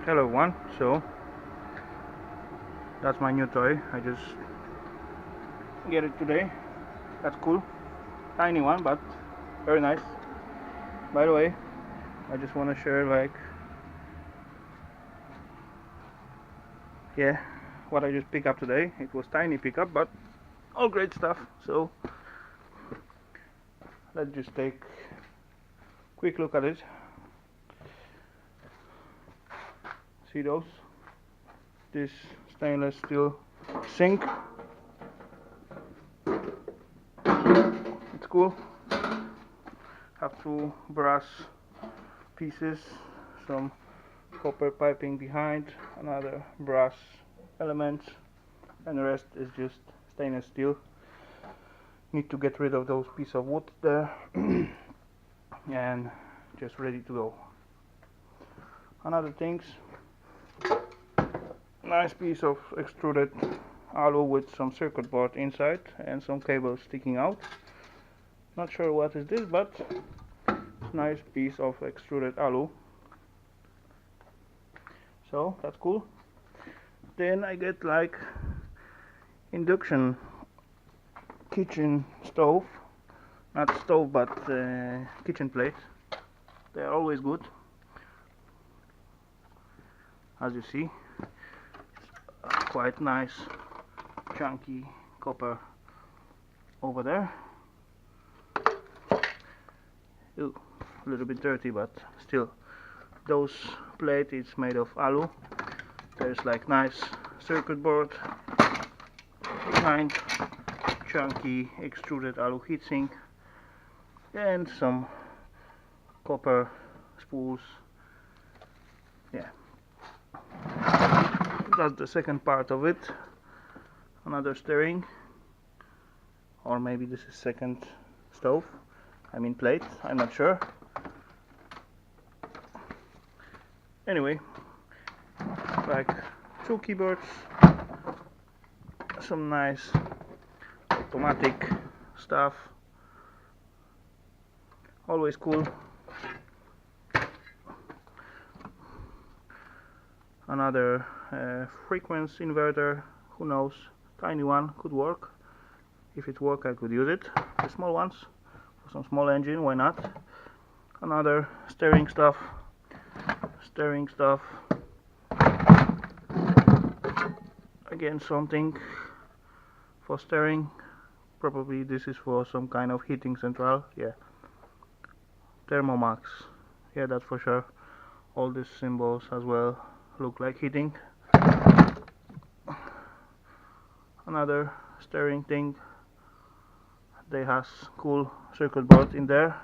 Hello everyone, so that's my new toy. I just get it today. That's cool. Tiny one, but very nice. By the way, I just want to share what I just picked up today. It was tiny pickup, but all great stuff. So let's just take a quick look at it. See those? This stainless steel sink. It's cool. Have two brass pieces, some copper piping behind, another brass element, and the rest is just stainless steel. Need to get rid of those pieces of wood there and just ready to go. Another things, nice piece of extruded alu with some circuit board inside and some cables sticking out. Not sure what is this, but it's a nice piece of extruded alu. So that's cool. Then I get like induction kitchen stove, not stove but kitchen plate. They're always good. As you see, quite nice chunky copper over there. Ooh, a little bit dirty, but still, those plate is made of alu. There's like nice circuit board behind, chunky extruded alu heatsink, and some copper spools. Yeah, that's the second part of it. Another steering, or maybe this is second stove, I mean plate, I'm not sure. Anyway, like two keyboards, some nice automatic stuff, always cool. Another frequency inverter, who knows, tiny one, could work. If it works I could use it. The small ones, for some small engine, why not. Another steering stuff, again something for steering, probably this is for some kind of heating central. Yeah, Thermomax, yeah, that's for sure. All these symbols as well look like heating. Another steering thing, they has cool circuit board in there,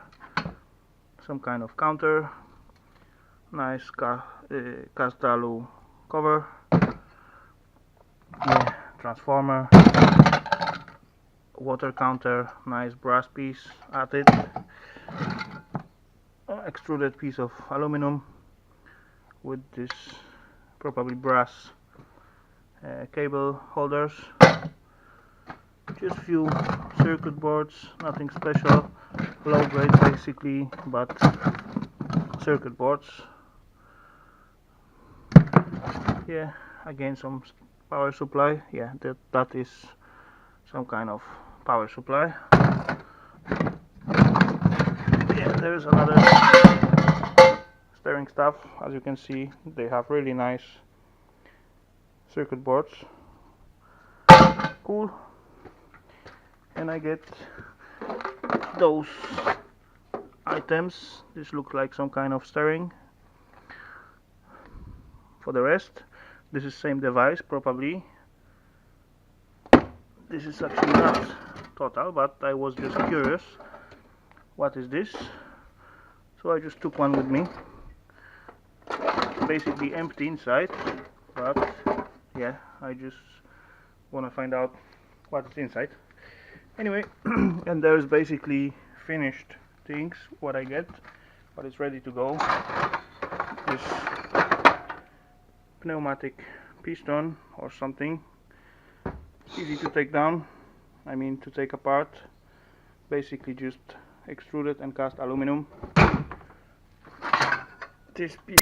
some kind of counter, nice cast alu cover, yeah, transformer, water counter, nice brass piece at it, extruded piece of aluminum with this probably brass cable holders, just few circuit boards, nothing special, low grade basically, but circuit boards. Yeah, again some power supply. Yeah, that is some kind of power supply. Yeah, there's another steering stuff. As you can see, they have really nice circuit boards. Cool. And I get those items. This looks like some kind of steering. For the rest, this is same device probably. This is actually not total, but I was just curious what is this, so I just took one with me. Basically empty inside, but yeah, I just want to find out what's inside. Anyway, and there's basically finished things what I get, but it's ready to go. This pneumatic piston or something, easy to take down, I mean to take apart. Basically just extruded and cast aluminum. This piece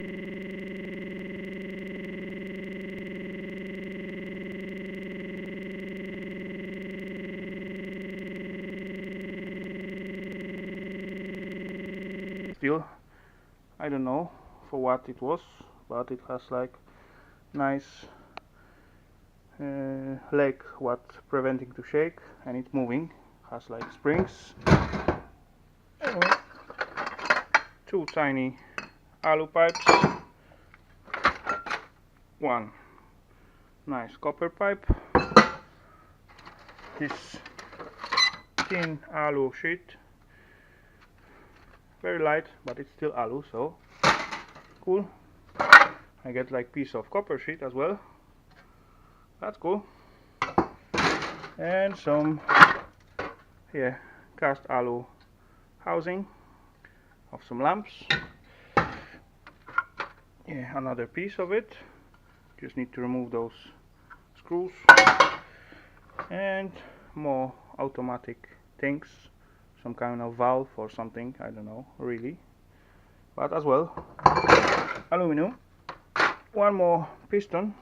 steel. I don't know for what it was, but it has like nice leg what preventing to shake, and it's moving, has like springs. Anyway, two tiny alu pipes, one nice copper pipe, this thin alu sheet, very light but it's still alu, so cool. I get like piece of copper sheet as well, that's cool, and some cast alu housing of some lamps. Another piece of it, just need to remove those screws, and more automatic things, some kind of valve or something, I don't know really, but as well aluminum. One more piston,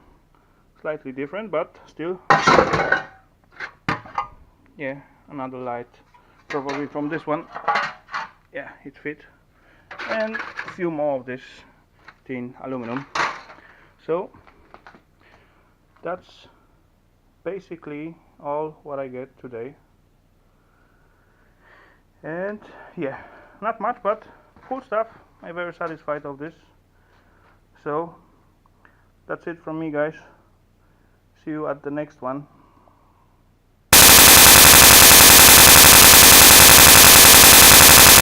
slightly different but still, another light probably from this one, it fit, and a few more of this thin aluminum. So that's basically all what I get today, and not much but cool stuff. I'm very satisfied of this. So that's it from me, guys. See you at the next one.